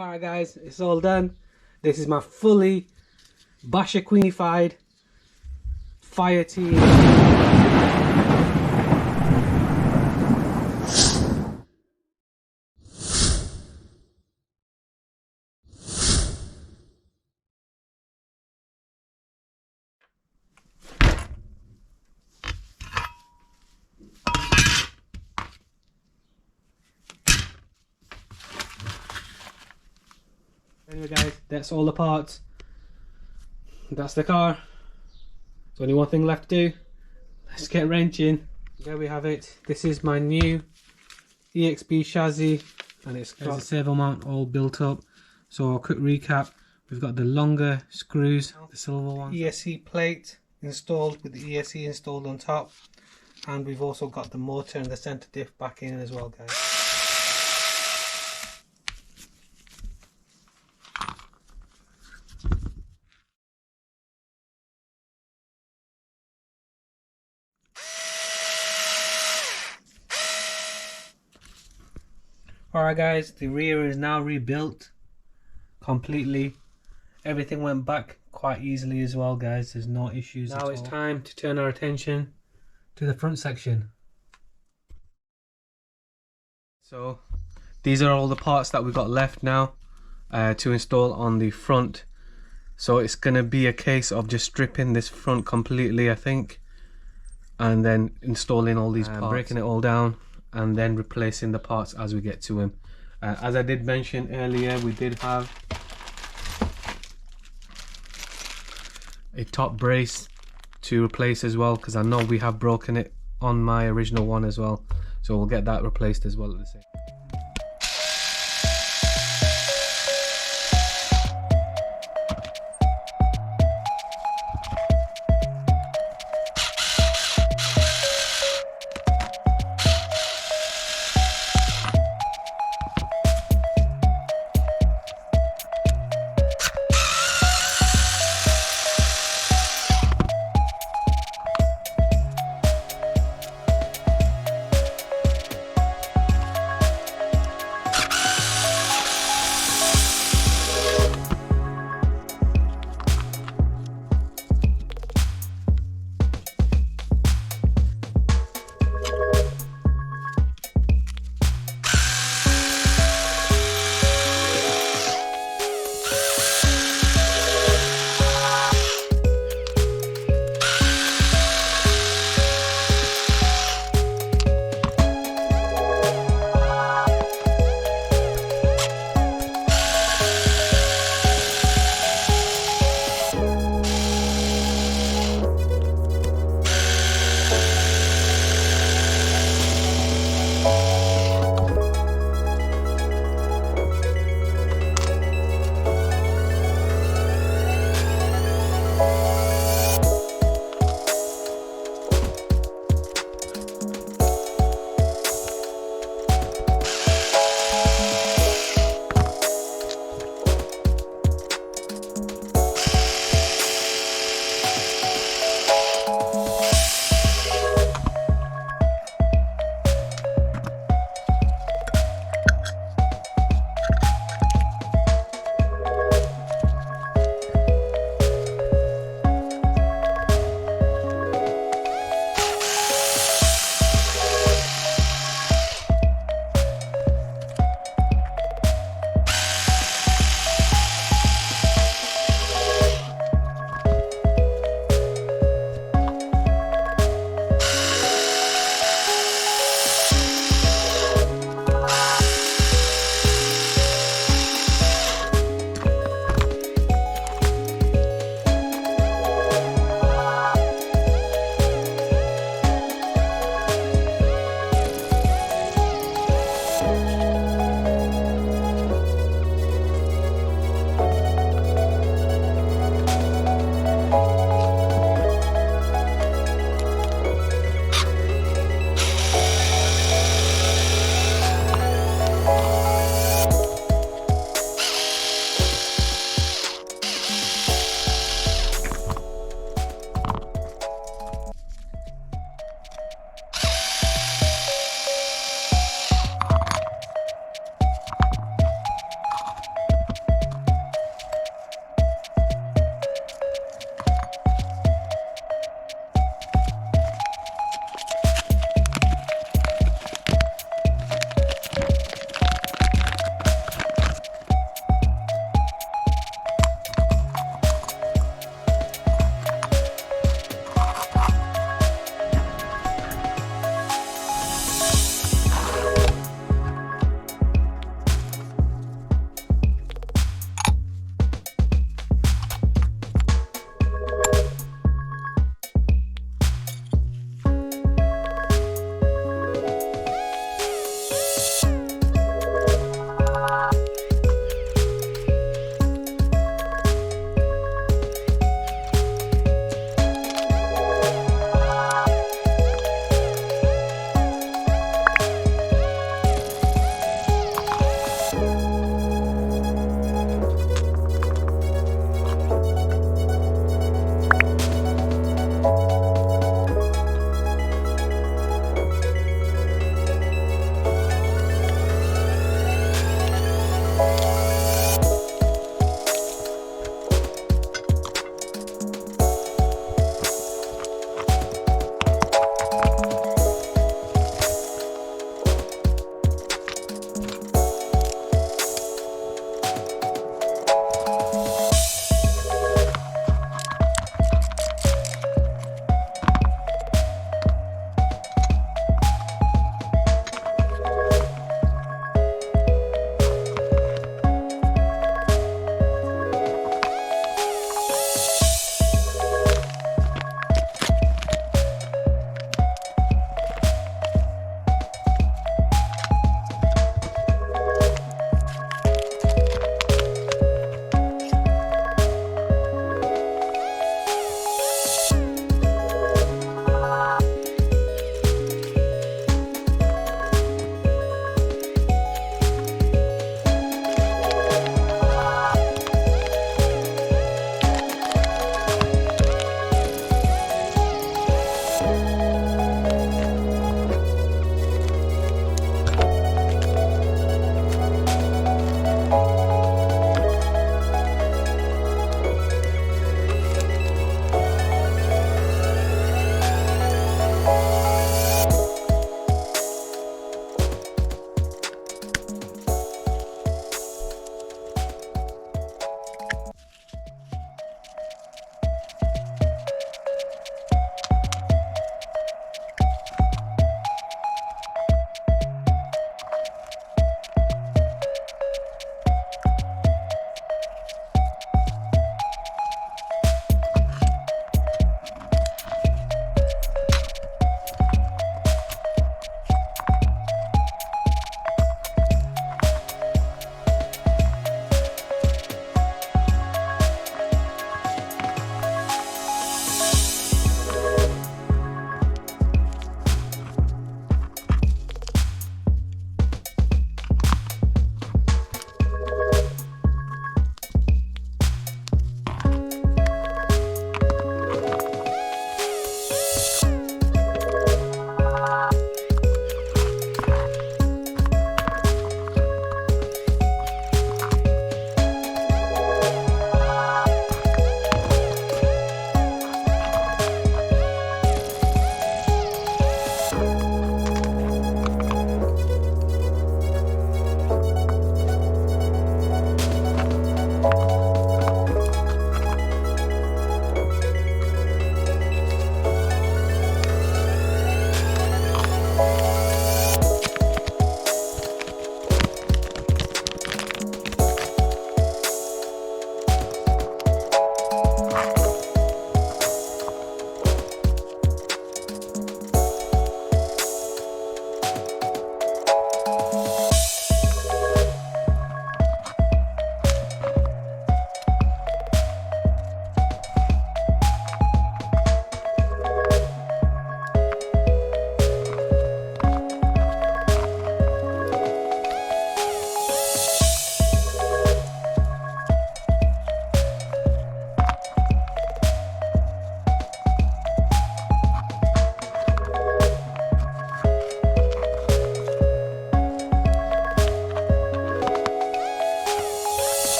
Alright guys, it's all done. This is my fully Basherqueenified Fireteam. Anyway guys, that's all the parts. That's the car. There's only one thing left to do. Let's get wrenching. There we have it. This is my new EXB chassis and it's got a servo mount all built up. So a quick recap. We've got the longer screws, the silver one. ESC plate installed with the ESC installed on top. And we've also got the motor and the center diff back in as well guys. Alright guys, the rear is now rebuilt completely. Everything went back quite easily as well guys, there's no issues at all. Now it's time to turn our attention to the front section. So these are all the parts that we've got left now to install on the front. So it's going to be a case of just stripping this front completely I think, and then installing all these parts, breaking it all down, and then replacing the parts as we get to them. As I did mention earlier, we did have a top brace to replace as well, because I know we have broken it on my original one as well, so we'll get that replaced as well at the same time.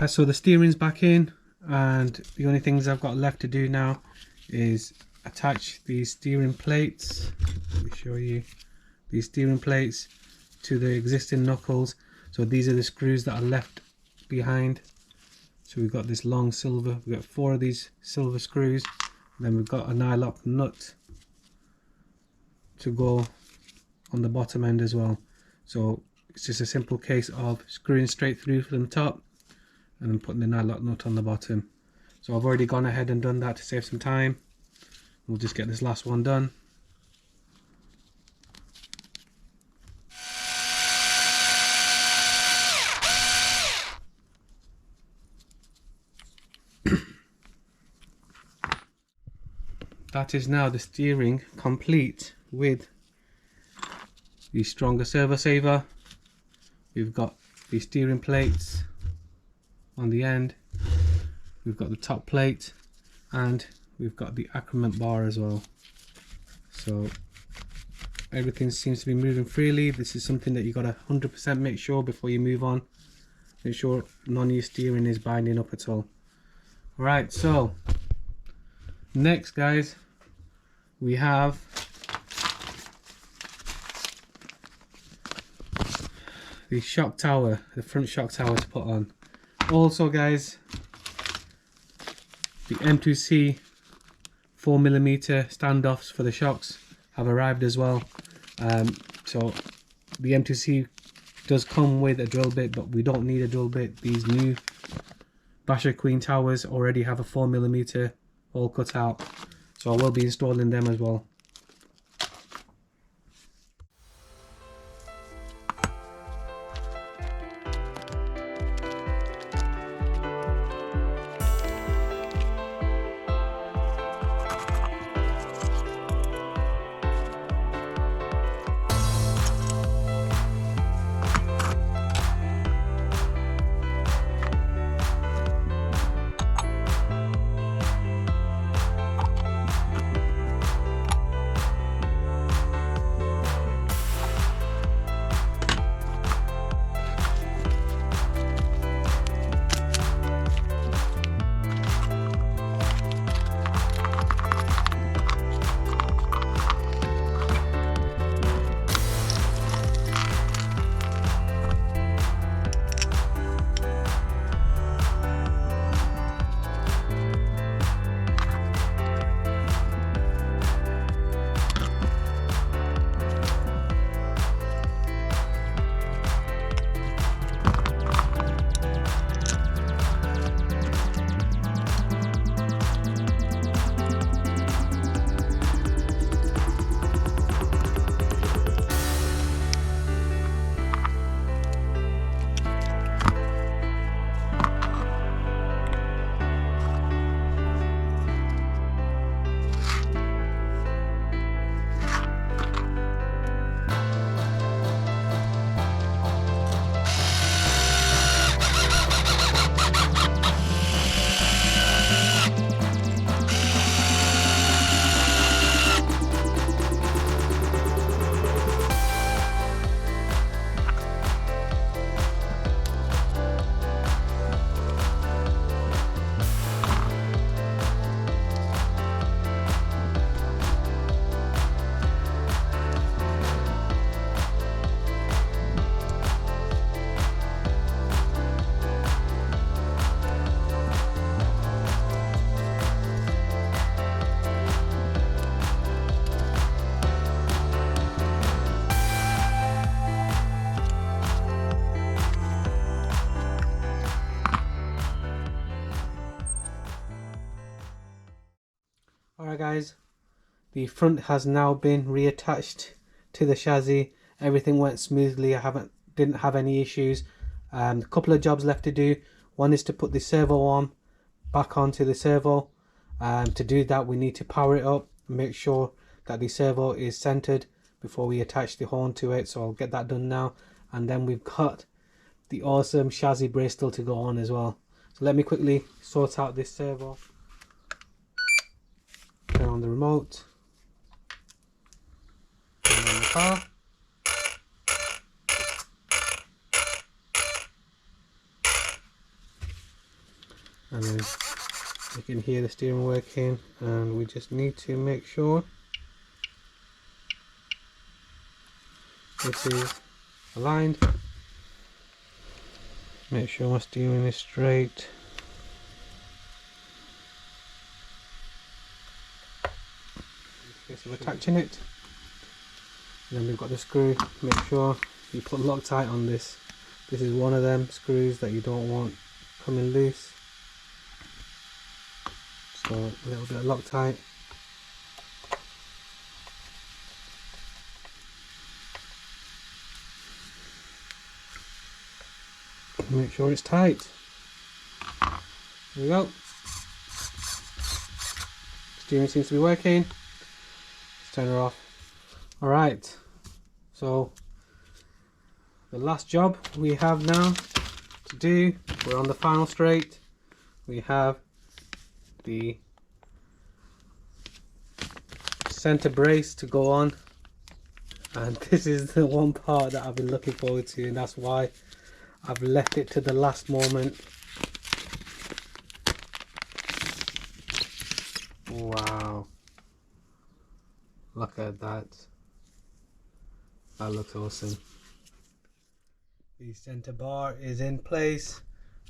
Alright, so the steering's back in, and the only things I've got left to do now is attach these steering plates. Let me show you these steering plates to the existing knuckles. So these are the screws that are left behind. So we've got this long silver, we've got 4 of these silver screws, and then we've got a nylock nut to go on the bottom end as well. So it's just a simple case of screwing straight through from the top and then putting the nylock nut on the bottom. So I've already gone ahead and done that to save some time. We'll just get this last one done. That is now the steering complete with the stronger servo saver. We've got the steering plates on the end, we've got the top plate, and we've got the accrement bar as well. So everything seems to be moving freely. This is something that you got to 100% make sure before you move on. Make sure none of your steering is binding up at all. Alright, so next, guys, we have the shock tower, the front shock tower to put on. Also, guys, the M2C 4mm standoffs for the shocks have arrived as well. So the M2C does come with a drill bit, but we don't need a drill bit. These new Basherqueen towers already have a 4mm all cut out, so I will be installing them as well. Alright guys, the front has now been reattached to the chassis. Everything went smoothly. Didn't have any issues. A couple of jobs left to do. One is to put the servo arm back onto the servo. To do that, we need to power it up and make sure that the servo is centered before we attach the horn to it. So I'll get that done now. And then we've got the awesome chassis brace still to go on as well. So let me quickly sort out this servo. Turn on the remote. Turn on the car. and then you can hear the steering working, and we just need to make sure this is aligned. Make sure my steering is straight. Okay, so we're attaching it, and then we've got the screw. Make sure you put Loctite on this. This is one of them screws that you don't want coming loose. So a little bit of Loctite. Make sure it's tight. There we go. Steering seems to be working. Let's turn her off. Alright, so the last job we have now to do, we're on the final straight. We have the center brace to go on, and this is the one part that I've been looking forward to, and that's why I've left it to the last moment. Wow, look at that. That looks awesome. The center bar is in place.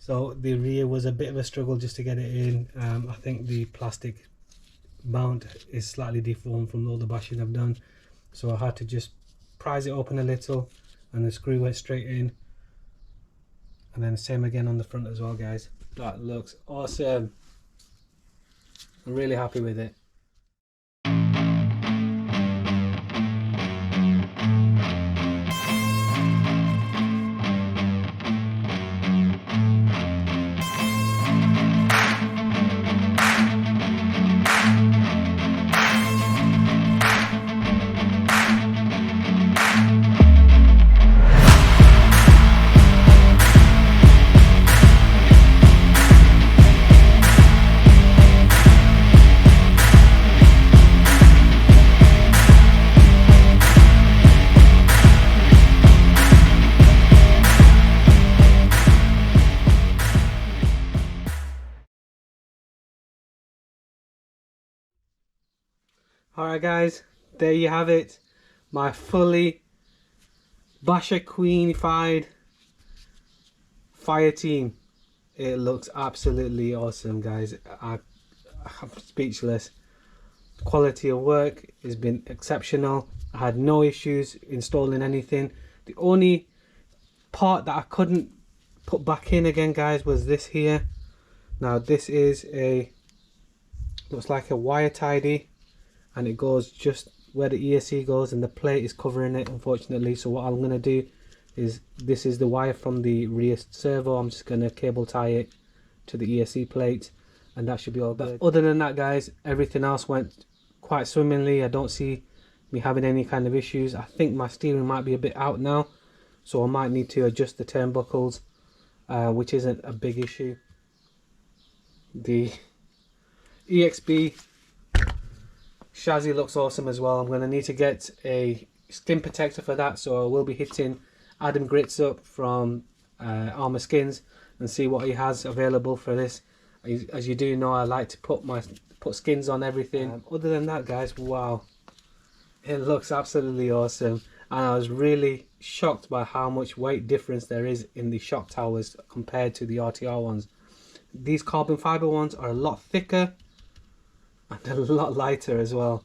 So the rear was a bit of a struggle just to get it in. I think the plastic mount is slightly deformed from all the bashing I've done. So I had to just prise it open a little, and the screw went straight in. And then the same again on the front as well, guys. That looks awesome. I'm really happy with it. Alright guys, there you have it. My fully Basherqueenified Fireteam. It looks absolutely awesome, guys. I'm speechless. The quality of work has been exceptional. I had no issues installing anything. The only part that I couldn't put back in again, guys, was this here. Now this is looks like a wire tidy, and it goes just where the ESC goes, and the plate is covering it, unfortunately. So what I'm going to do is, this is the wire from the rear servo. I'm just going to cable tie it to the ESC plate, and that should be all good. But other than that, guys, everything else went quite swimmingly. I don't see me having any kind of issues. I think my steering might be a bit out now, so I might need to adjust the turnbuckles, which isn't a big issue. The EXB chassis looks awesome as well. I'm going to need to get a skin protector for that, so I will be hitting Adam Grits up from Arrma Skins and see what he has available for this. As you do know, I like to put skins on everything. Other than that, guys, wow, it looks absolutely awesome, and I was really shocked by how much weight difference there is in the shock towers compared to the RTR ones. These carbon fiber ones are a lot thicker and a lot lighter as well.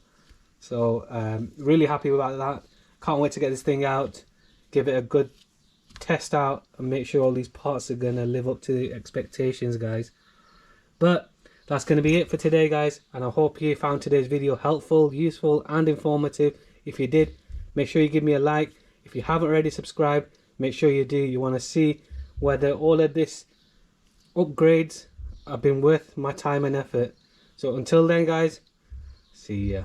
So really happy about that. Can't wait to get this thing out, give it a good test out, and make sure all these parts are going to live up to the expectations, guys. But that's going to be it for today, guys, and I hope you found today's video helpful, useful and informative. If you did, make sure you give me a like. If you haven't already subscribed, make sure you do. You want to see whether all of this upgrades have been worth my time and effort. So until then, guys, see ya.